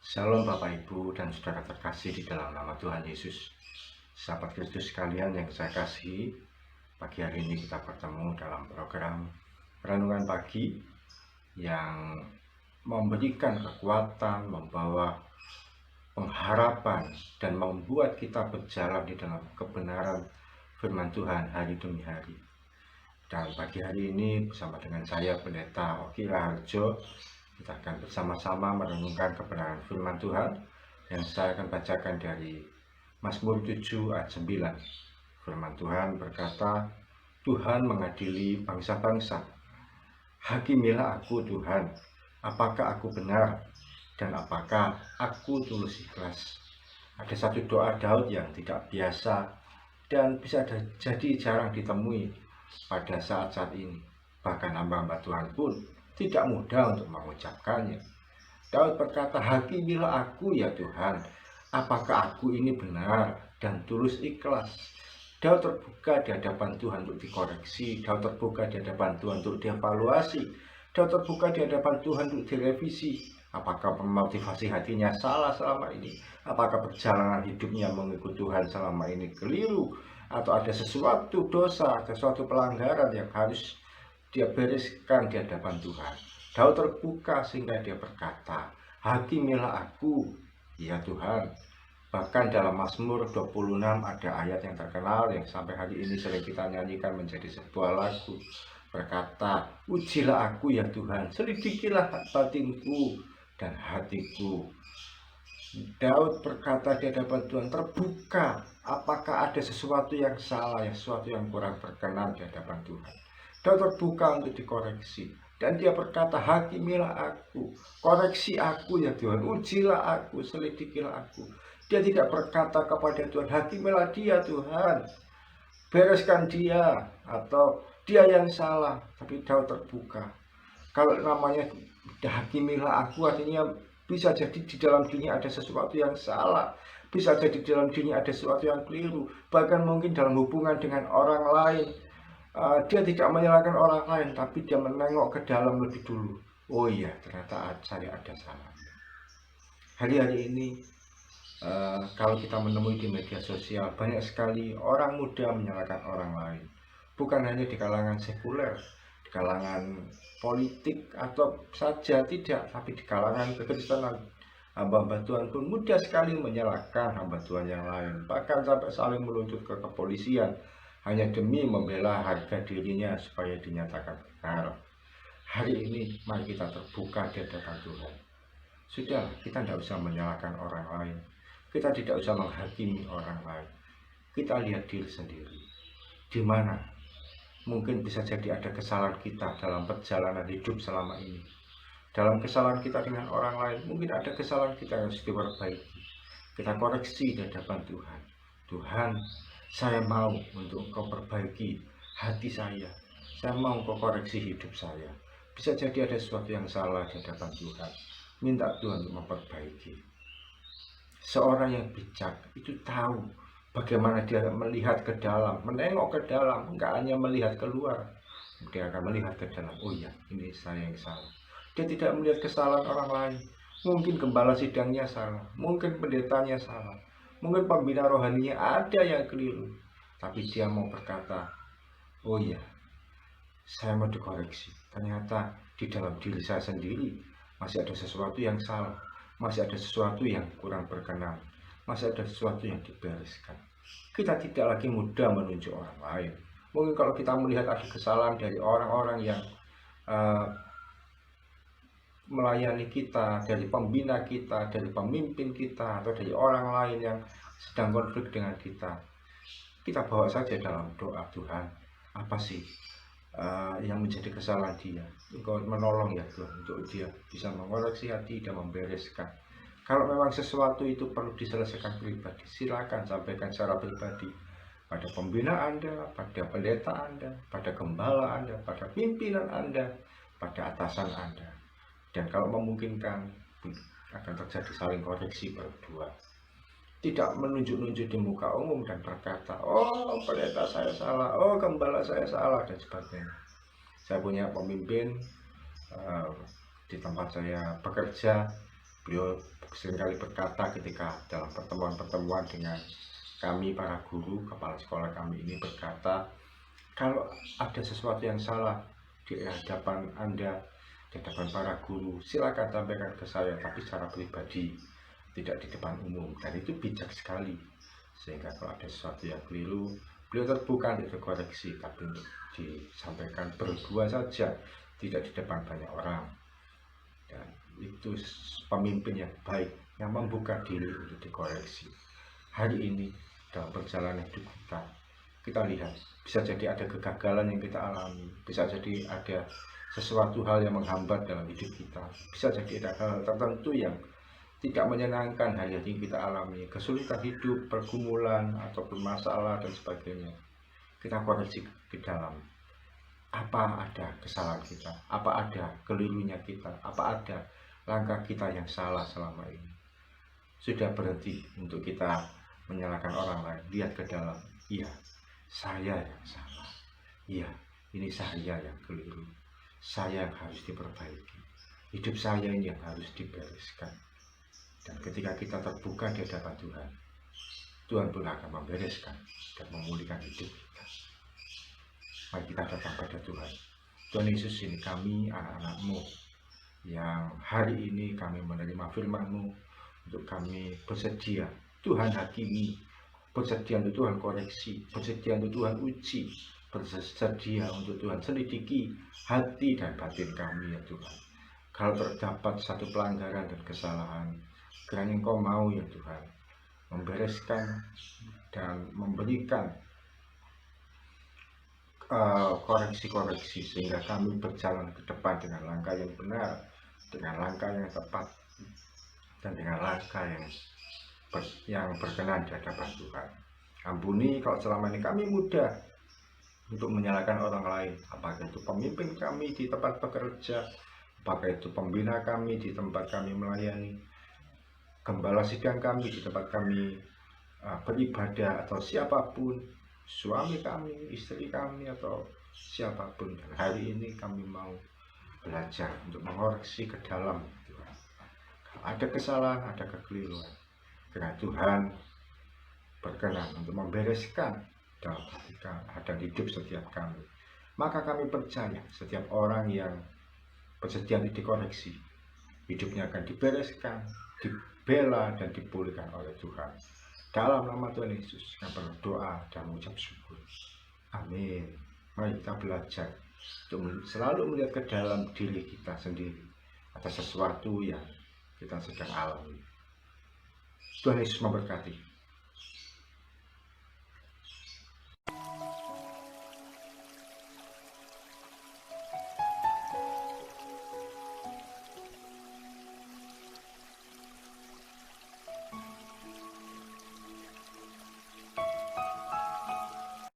Shalom Bapak Ibu dan saudara terkasih di dalam nama Tuhan Yesus. Sahabat Kristus sekalian yang saya kasihi, pagi hari ini kita bertemu dalam program Renungan Pagi yang memberikan kekuatan, membawa pengharapan dan membuat kita berjalan di dalam kebenaran firman Tuhan hari demi hari. Dan pagi hari ini bersama dengan saya Pendeta Oki Raharjo, kita akan bersama-sama merenungkan kebenaran firman Tuhan yang saya akan bacakan dari Mazmur 7 ayat 9. Firman Tuhan berkata, Tuhan mengadili bangsa-bangsa. Hakimilah aku Tuhan, apakah aku benar dan apakah aku tulus ikhlas. Ada satu doa Daud yang tidak biasa dan bisa jadi jarang ditemui pada saat-saat ini. Bahkan hamba-hamba Tuhan pun tidak mudah untuk mengucapkannya. Daud berkata, hakimilah aku ya Tuhan, apakah aku ini benar dan tulus ikhlas. Daud terbuka di hadapan Tuhan untuk dikoreksi, Daud terbuka di hadapan Tuhan untuk dievaluasi, Daud terbuka di hadapan Tuhan untuk direvisi. Apakah memotivasi hatinya salah selama ini? Apakah perjalanan hidupnya mengikut Tuhan selama ini keliru? Atau ada sesuatu dosa, sesuatu pelanggaran yang harus dia bereskan di hadapan Tuhan. Daud terbuka sehingga dia berkata, hakimilah aku ya Tuhan. Bahkan dalam Mazmur 26 ada ayat yang terkenal yang sampai hari ini sering kita nyanyikan menjadi sebuah lagu. Berkata, ujilah aku ya Tuhan, selidikilah batinku dan hatiku. Daud berkata di hadapan Tuhan, terbuka apakah ada sesuatu yang salah, sesuatu yang kurang berkenan di hadapan Tuhan. Daud terbuka untuk dikoreksi dan dia berkata, hakimilah aku, koreksi aku ya Tuhan, ujilah aku, selidikilah aku. Dia tidak berkata kepada Tuhan, hakimilah dia Tuhan, bereskan dia atau dia yang salah. Tapi Daud terbuka. Kalau namanya hakimilah aku artinya bisa jadi di dalam dirinya ada sesuatu yang salah, bisa jadi di dalam dirinya ada sesuatu yang keliru, bahkan mungkin dalam hubungan dengan orang lain. Dia tidak menyalahkan orang lain, tapi dia menengok ke dalam lebih dulu. Oh iya, ternyata saya ada salah. Hari-hari ini kalau kita menemui di media sosial, banyak sekali orang muda menyalahkan orang lain. Bukan hanya di kalangan sekuler, di kalangan politik atau saja tidak, tapi di kalangan kekristenan. Hamba-hamba Tuhan pun mudah sekali menyalahkan hamba Tuhan yang lain, bahkan sampai saling menuntut ke kepolisian hanya demi membela harga dirinya supaya dinyatakan benar. Hari ini mari kita terbuka di hadapan Tuhan. Sudah, kita tidak usah menyalahkan orang lain, kita tidak usah menghakimi orang lain. Kita lihat diri sendiri, di mana mungkin bisa jadi ada kesalahan kita dalam perjalanan hidup selama ini. Dalam kesalahan kita dengan orang lain, mungkin ada kesalahan kita yang harus diperbaiki. Kita koreksi di hadapan Tuhan. Tuhan, saya mau untuk Engkau perbaiki hati saya. Saya mau Engkau koreksi hidup saya. Bisa jadi ada sesuatu yang salah di hadapan Tuhan. Minta Tuhan untuk memperbaiki. Seorang yang bijak itu tahu bagaimana dia melihat ke dalam, menengok ke dalam, enggak hanya melihat keluar. Dia akan melihat ke dalam. Oh iya, ini saya yang salah. Dia tidak melihat kesalahan orang lain. Mungkin gembala sidangnya salah, mungkin pendetanya salah, mungkin pembina rohaninya ada yang keliru. Tapi dia mau berkata, oh iya, saya mau dikoreksi. Ternyata di dalam diri saya sendiri masih ada sesuatu yang salah, masih ada sesuatu yang kurang berkenan, masih ada sesuatu yang dibereskan. Kita tidak lagi mudah menunjuk orang lain. Mungkin kalau kita melihat ada kesalahan dari orang-orang yang melayani kita, dari pembina kita, dari pemimpin kita, atau dari orang lain yang sedang konflik dengan kita, kita bawa saja dalam doa. Tuhan, apa sih yang menjadi kesalahan dia? Engkau menolong ya Tuhan, untuk dia bisa mengoreksi hati dan membereskan. Kalau memang sesuatu itu perlu diselesaikan pribadi, silakan sampaikan secara pribadi pada pembina Anda, pada pendeta Anda, pada gembala Anda, pada pimpinan Anda, pada atasan Anda. Dan kalau memungkinkan akan terjadi saling koreksi berdua. Tidak menunjuk-nunjuk di muka umum dan berkata, oh pendeta saya salah, oh gembala saya salah, dan sebagainya. Saya punya pemimpin di tempat saya bekerja, beliau seringkali berkata ketika dalam pertemuan-pertemuan dengan kami para guru, kepala sekolah kami ini berkata, kalau ada sesuatu yang salah di hadapan Anda, di hadapan para guru, silakan sampaikan ke saya, tapi secara pribadi, tidak di depan umum. Dan itu bijak sekali, sehingga kalau ada sesuatu yang keliru, beliau terbuka untuk dikoreksi, tapi untuk disampaikan berdua saja, tidak di depan banyak orang. Dan itu pemimpin yang baik, yang membuka diri untuk dikoreksi. Hari ini dalam perjalanan hidup kita lihat, bisa jadi ada kegagalan yang kita alami, bisa jadi ada sesuatu hal yang menghambat dalam hidup kita, bisa jadi ada hal tertentu yang tidak menyenangkan hari ini kita alami, kesulitan hidup, pergumulan, ataupun masalah dan sebagainya. Kita koreksi ke dalam, apa ada kesalahan kita, apa ada kelirunya kita, apa ada langkah kita yang salah selama ini. Sudah berhenti untuk kita menyalahkan orang lain, lihat ke dalam, iya, saya yang salah, iya, ini saya yang keliru, saya yang harus diperbaiki, hidup saya ini yang harus dibereskan. Dan ketika kita terbuka di hadapan Tuhan, Tuhan pun akan membereskan dan memulihkan hidup kita. Mari kita datang pada Tuhan. Tuhan Yesus, ini kami anak-anak-Mu yang hari ini kami menerima firman-Mu, untuk kami bersedia Tuhan hakimi, bersedia untuk Tuhan koreksi, bersedia untuk Tuhan uji, bersedia untuk Tuhan selidiki hati dan batin kami ya Tuhan. Kalau terdapat satu pelanggaran dan kesalahan, kiranya Engkau mau ya Tuhan membereskan dan memberikan koreksi-koreksi, sehingga kami berjalan ke depan dengan langkah yang benar, dengan langkah yang tepat, dan dengan langkah yang berkenan di hadapan Tuhan. Ampuni kalau selama ini kami mudah untuk menyalahkan orang lain, apakah itu pemimpin kami di tempat bekerja, apakah itu pembina kami di tempat kami melayani, gembala sidang kami di tempat kami beribadah, atau siapapun, suami kami, istri kami, atau siapapun. Dan hari ini kami mau belajar untuk mengoreksi ke dalam Tuhan. Kalau ada kesalahan, ada kekeliruan, karena Tuhan berkenan untuk membereskan dalam dan hidup setiap kami. Maka kami percaya setiap orang yang bersedia dikoreksi, hidupnya akan dibereskan, dibela, dan dipulihkan oleh Tuhan. Dalam nama Tuhan Yesus, kami berdoa dan mengucap syukur. Amin. Mari kita belajar untuk selalu melihat ke dalam diri kita sendiri, atas sesuatu yang kita sedang alami. Tuhan Yesus memberkati.